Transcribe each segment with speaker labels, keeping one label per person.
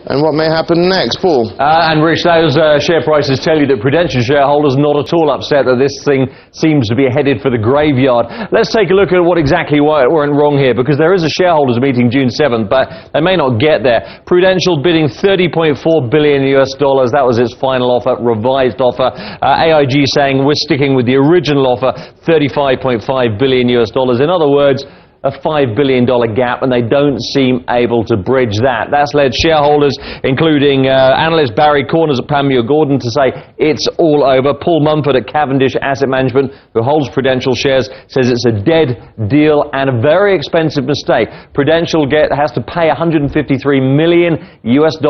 Speaker 1: And what may happen next, Paul?
Speaker 2: And Rich, those share prices tell you that Prudential shareholders not at all upset that this thing seems to be headed for the graveyard. Let's take a look at what exactly went wrong here, because there is a shareholders meeting June 7th, but they may not get there. Prudential bidding $30.4 billion US. That was its final offer, revised offer. AIG saying we're sticking with the original offer, $35.5 billion US. In other words, a $5 billion gap, and they don't seem able to bridge that. That's led shareholders, including analyst Barry Corners at Panmure Gordon, to say it's all over. Paul Mumford at Cavendish Asset Management, who holds Prudential shares, says it's a dead deal and a very expensive mistake. Prudential has to pay $153 million US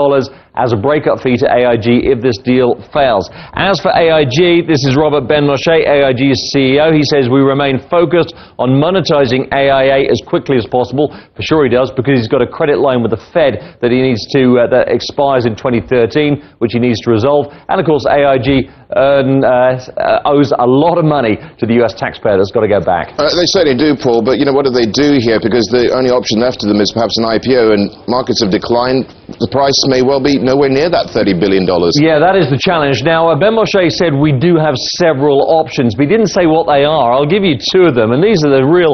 Speaker 2: as a breakup fee to AIG if this deal fails. As for AIG, this is Robert Benmosche, AIG's CEO. He says we remain focused on monetizing AIA as quickly as possible. For sure he does, because he's got a credit line with the Fed that he needs to that expires in 2013, which he needs to resolve. And of course AIG owes a lot of money to the US taxpayer that's got to go back.
Speaker 1: They certainly do, Paul, but you know, what do they do here? Because the only option left to them is perhaps an IPO, and markets have declined. The price may well be nowhere near that $30 billion.
Speaker 2: Yeah, that is the challenge. Now, Benmosche said we do have several options, but he didn't say what they are. I'll give you two of them, and these are the real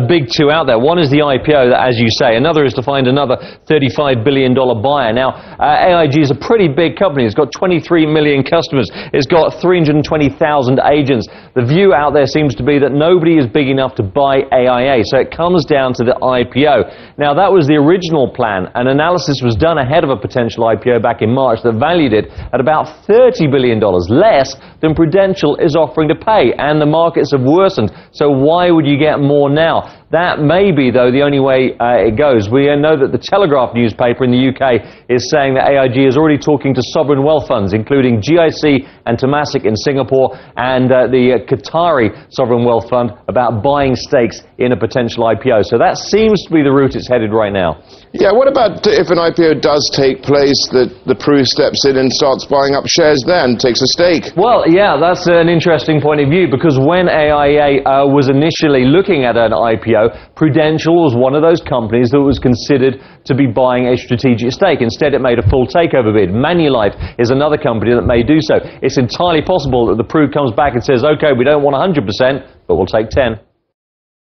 Speaker 2: big two out there. One is the IPO, as you say. Another is to find another $35 billion buyer. Now, AIG is a pretty big company. It's got 23 million customers. It's got 320,000 agents. The view out there seems to be that nobody is big enough to buy AIA, so it comes down to the IPO. Now, that was the original plan. An analysis was done ahead of a potential IPO back in March that valued it at about $30 billion, less than Prudential is offering to pay, and the markets have worsened. So why would you get more now? That may be, though, the only way it goes. We know that the Telegraph newspaper in the UK is saying that AIG is already talking to sovereign wealth funds, including GIC and Temasek in Singapore, and the Qatari sovereign wealth fund, about buying stakes in a potential IPO. So that seems to be the route it's headed right now.
Speaker 1: Yeah, what about if an IPO does take place, that the Pru steps in and starts buying up shares then, takes a stake?
Speaker 2: Well, yeah, that's an interesting point of view, because when AIA was initially looking at an IPO, Prudential was one of those companies that was considered to be buying a strategic stake. Instead, it made a full takeover bid. Manulife is another company that may do so. It's entirely possible that the Pru comes back and says, okay, we don't want 100%, but we'll take 10.